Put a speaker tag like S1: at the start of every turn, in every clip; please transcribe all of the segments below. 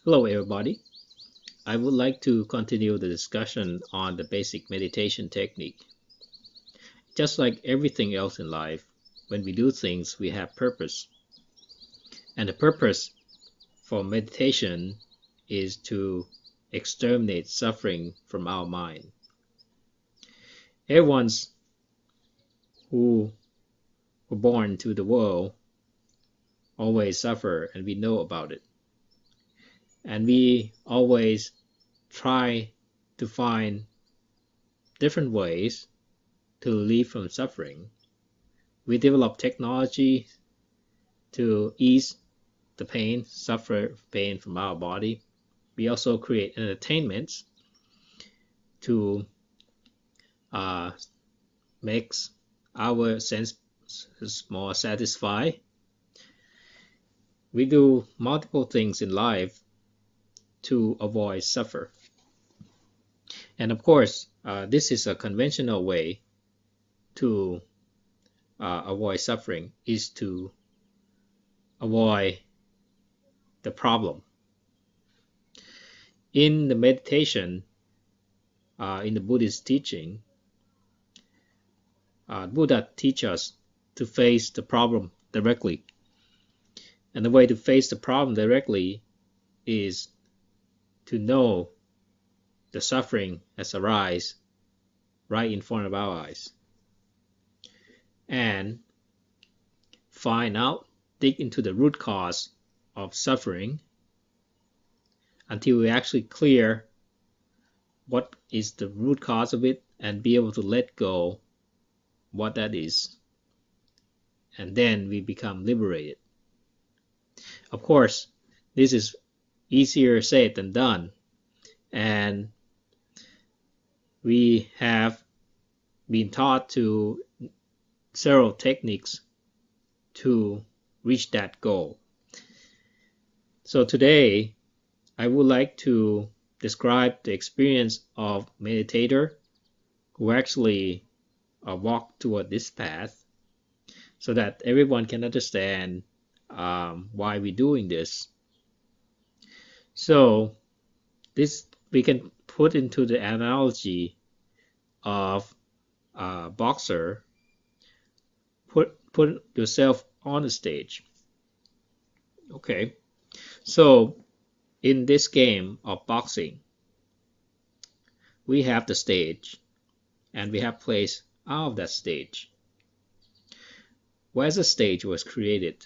S1: Hello everybody. I would like to continue the discussion on the basic meditation technique. Just like everything else in life, when we do things, we have purpose. And the purpose for meditation is to exterminate suffering from our mind. Everyone who were born to the world always suffer, and we know about it. And we always try to find different ways to relieve from suffering. We develop technology to ease the pain, suffer pain from our body. We also create entertainments to make our senses more satisfied. We do multiple things in life to avoid suffer. And of course, this is a conventional way to avoid suffering, is to avoid the problem. In the meditation, in the Buddhist teaching, Buddha teaches us to face the problem directly. And the way to face the problem directly is to know the suffering has arisen right in front of our eyes. And find out, dig into the root cause of suffering until we actually clear what is the root cause of it and be able to let go what that is. And then we become liberated. Of course, this is easier said than done. And we have been taught to several techniques to reach that goal. So today, I would like to describe the experience of a meditator who actually walked toward this path so that everyone can understand why we're doing this. So this we can put into the analogy of a boxer. Put yourself on the stage. Okay, so in this game of boxing, we have the stage and we have place out of that stage. Where's the stage was created?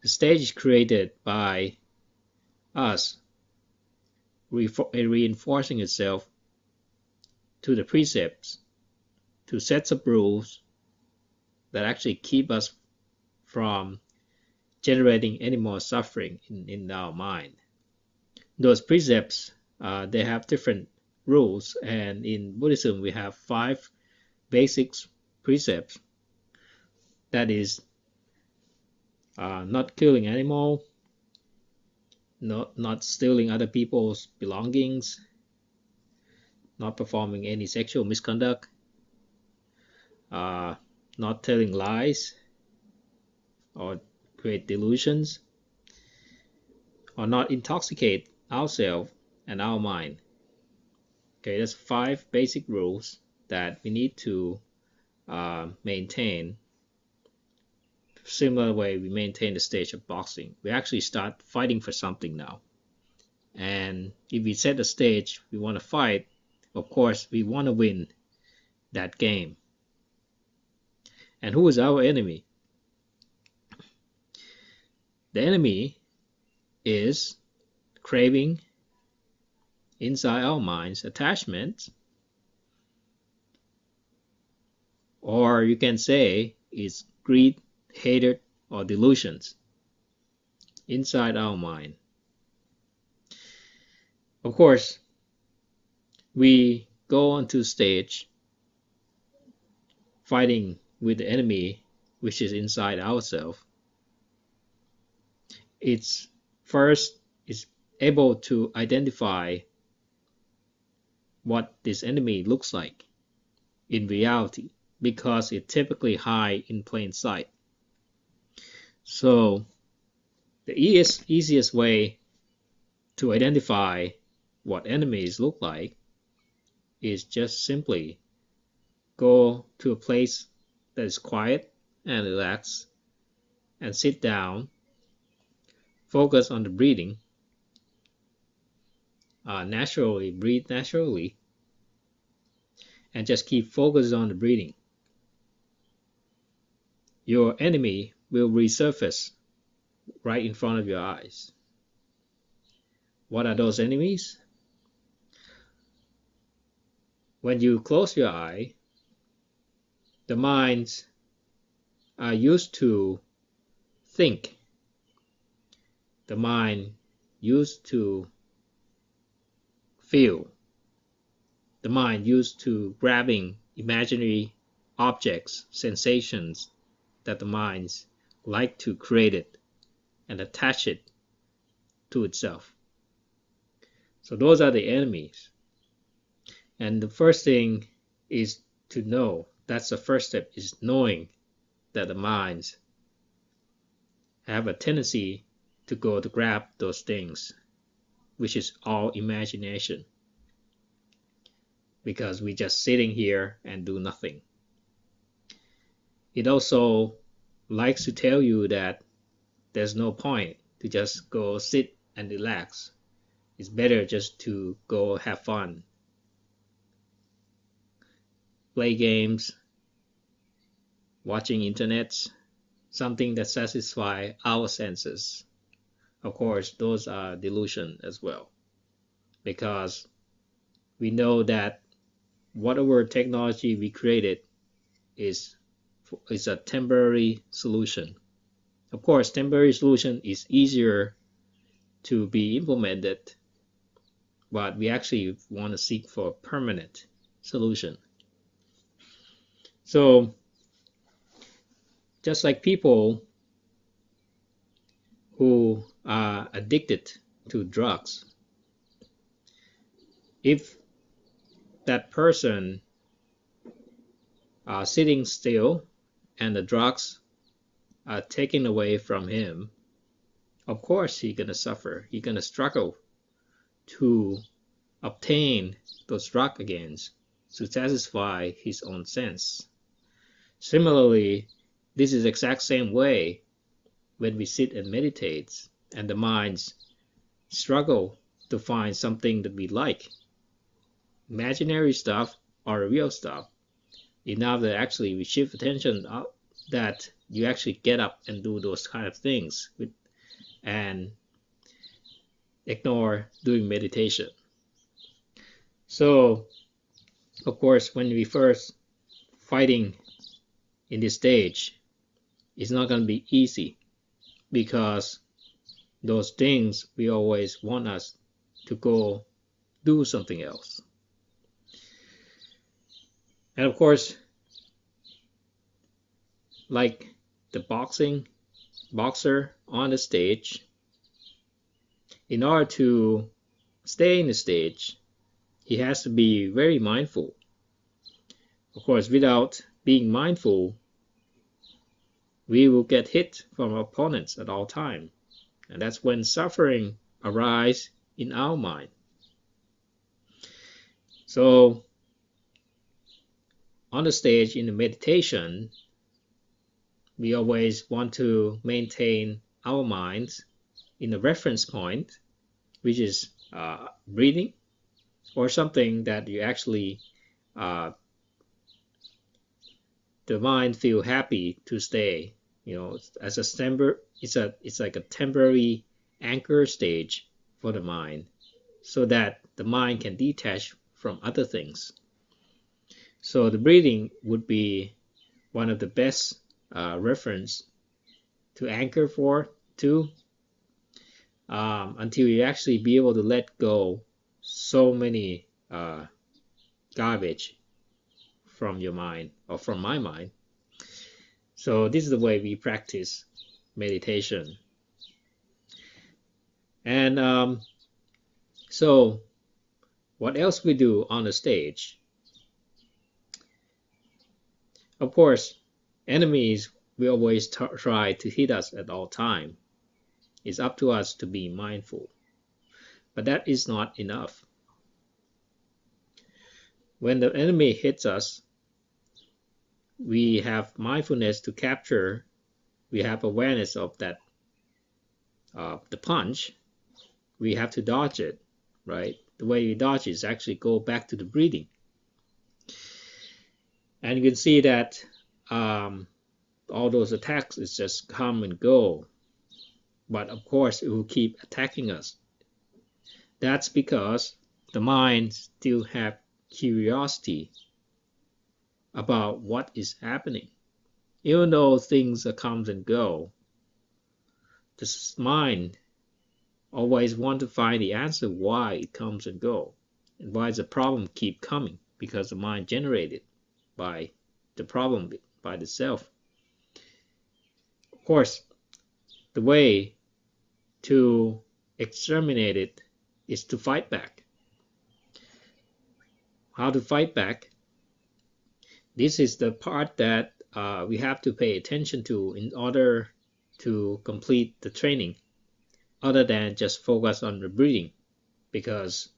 S1: The stage is created by us reinforcing itself to the precepts, to sets of rules that actually keep us from generating any more suffering in our mind. Those precepts, they have different rules, and in Buddhism we have 5 basic precepts. That is not killing animal, not stealing other people's belongings, not performing any sexual misconduct, not telling lies or create delusions, or not intoxicate ourselves and our mind. Okay, that's 5 basic rules that we need to maintain. Similar way we maintain the stage of boxing. We actually start fighting for something now. And if we set the stage, we want to fight, of course, we want to win that game. And who is our enemy? The enemy is craving inside our minds, attachment, or you can say it's greed, hatred, or delusions inside our mind. Of course, we go onto stage fighting with the enemy, which is inside ourselves. It's first is able to identify what this enemy looks like in reality, because it typically hides in plain sight. So the easiest way to identify what enemies look like is just simply go to a place that is quiet and relaxed and sit down, focus on the breathing, naturally, breathe naturally, and just keep focused on the breathing. Your enemy will resurface right in front of your eyes. What are those enemies? When you close your eye, the minds are used to think. The mind used to feel. The mind used to grabbing imaginary objects, sensations that the minds like to create it and attach it to itself. So those are the enemies. And the first thing is to know. That's the first step, is knowing that the minds have a tendency to go to grab those things, which is all imagination, because we're just sitting here and do nothing. It also likes to tell you that there's no point to just go sit and relax. It's better just to go have fun, play games, watching internet, something that satisfies our senses. Of course, those are delusion as well, because we know that whatever technology we created is a temporary solution. Of course, temporary solution is easier to be implemented, but we actually want to seek for a permanent solution. So, just like people who are addicted to drugs, if that person sitting still and the drugs are taken away from him, of course he's going to suffer. He's going to struggle to obtain those drugs again to satisfy his own sense. Similarly, this is the exact same way when we sit and meditate and the minds struggle to find something that we like, imaginary stuff or real stuff, enough that actually we shift attention up, that you actually get up and do those kind of things and ignore doing meditation. So, of course, when we first fighting in this stage, it's not going to be easy, because those things we always want us to go do something else. And of course, like the boxer on the stage, in order to stay in the stage, he has to be very mindful. Of course, without being mindful, we will get hit from our opponents at all times. And that's when suffering arises in our mind. So, on the stage in the meditation, we always want to maintain our minds in a reference point, which is breathing, or something that you actually, the mind feel happy to stay. As it's like a temporary anchor stage for the mind, so that the mind can detach from other things. So the breathing would be one of the best reference to anchor for too, until you actually be able to let go so many garbage from your mind, or from my mind. So this is the way we practice meditation. And so what else we do on the stage? Of course, enemies will always try to hit us at all time. It's up to us to be mindful. But that is not enough. When the enemy hits us, we have mindfulness to capture, we have awareness of that, the punch. We have to dodge it, right? The way we dodge is actually go back to the breathing. And you can see that all those attacks is just come and go. But of course, it will keep attacking us. That's because the mind still have curiosity about what is happening. Even though things come and go, the mind always want to find the answer why it comes and go, and why the problem keep coming, because the mind generated by the problem, by the self. Of course, the way to exterminate it is to fight back. How to fight back? This is the part that we have to pay attention to in order to complete the training, other than just focus on the breathing, because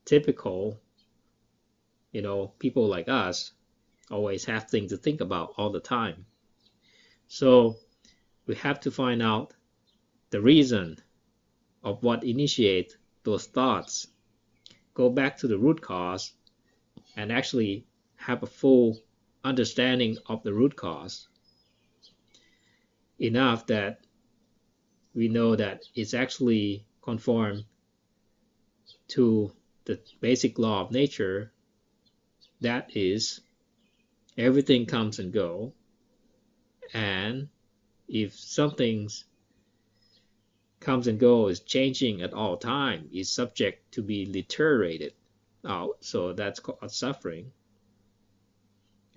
S1: typical, people like us always have things to think about all the time. So we have to find out the reason of what initiates those thoughts, go back to the root cause, and actually have a full understanding of the root cause, enough that we know that it's actually conformed to the basic law of nature, that is, everything comes and goes, and if something comes and goes, changing at all time, is subject to be deteriorated out, so that's called suffering.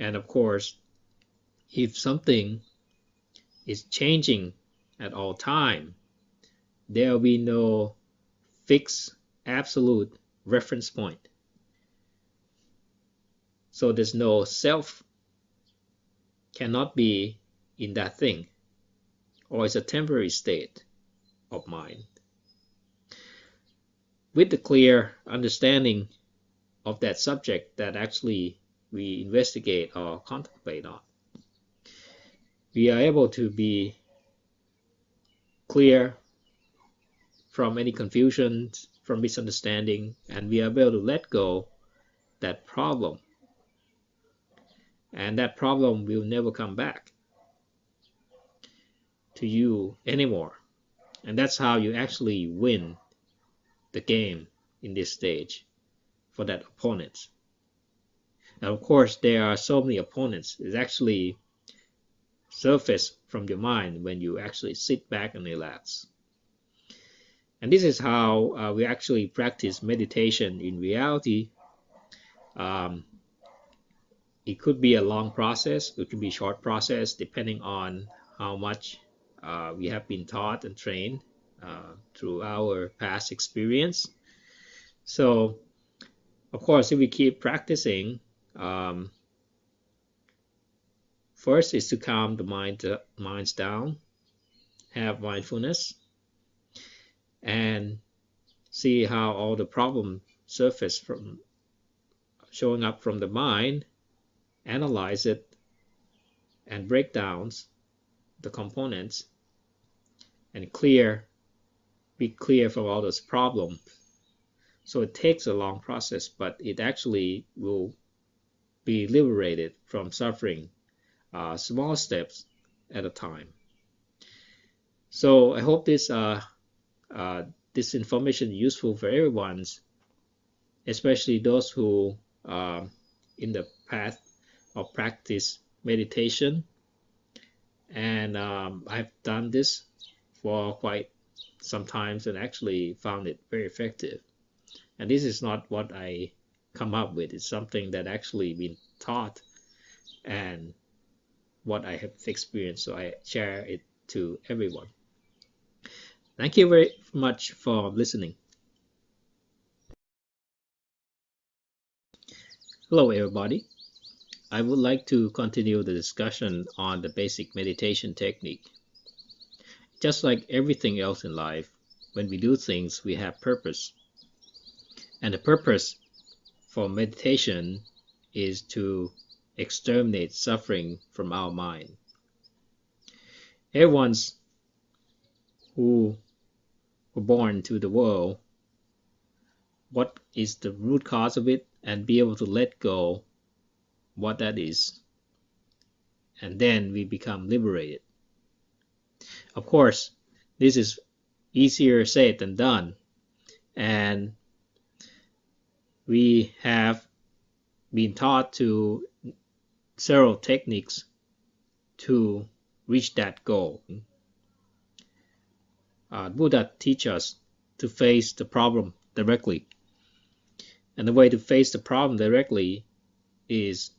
S1: And of course, if something is changing at all time, there will be no fixed absolute reference point. So there's no self, cannot be in that thing, or it's a temporary state of mind. With the clear understanding of that subject that actually we investigate or contemplate on, we are able to be clear from any confusion, from misunderstanding, and we are able to let go that problem. And that problem will never come back to you anymore. And that's how you actually win the game in this stage for that opponent. Now, of course, there are so many opponents. It's actually surface from your mind when you actually sit back and relax. And this is how we actually practice meditation in reality. It could be a long process, it could be a short process, depending on how much we have been taught and trained through our past experience. So, of course, if we keep practicing, first is to calm the minds down, have mindfulness, and see how all the problems surface from showing up from the mind, analyze it, and break down the components, and be clear from all those problems. So it takes a long process, but it actually will be liberated from suffering, small steps at a time. So I hope this information is useful for everyone, especially those who are in the path of practice meditation. And I've done this for quite some time and actually found it very effective. And this is not what I come up with. It's something that actually been taught and what I have experienced. So I share it to everyone. Thank you very much for listening. Hello, everybody. I would like to continue the discussion on the basic meditation technique. Just like everything else in life, when we do things, we have purpose. And the purpose for meditation is to exterminate suffering from our mind. Everyone who were born to the world, what is the root cause of it, and be able to let go what that is, and then we become liberated. Of course, this is easier said than done, and we have been taught to several techniques to reach that goal. Buddha teaches us to face the problem directly. And the way to face the problem directly is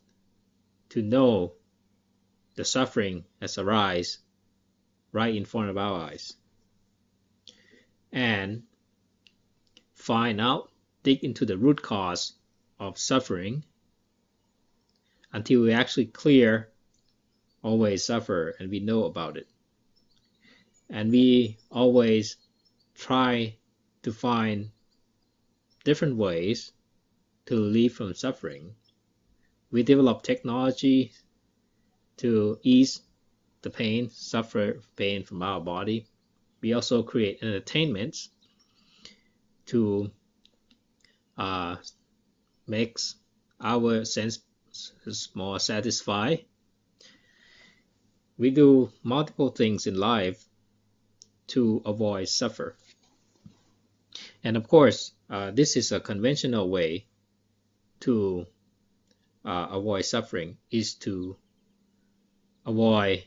S1: to know the suffering has arisen right in front of our eyes. And find out, dig into the root cause of suffering until we actually clear always suffer and we know about it. And we always try to find different ways to relieve from suffering. We develop technology to ease the pain, suffer pain from our body. We also create entertainments to make our senses more satisfied. We do multiple things in life to avoid suffer. And of course, this is a conventional way to avoid suffering, is to avoid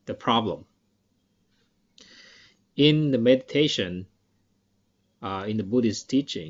S1: the problem. In the meditation, in the Buddhist teaching,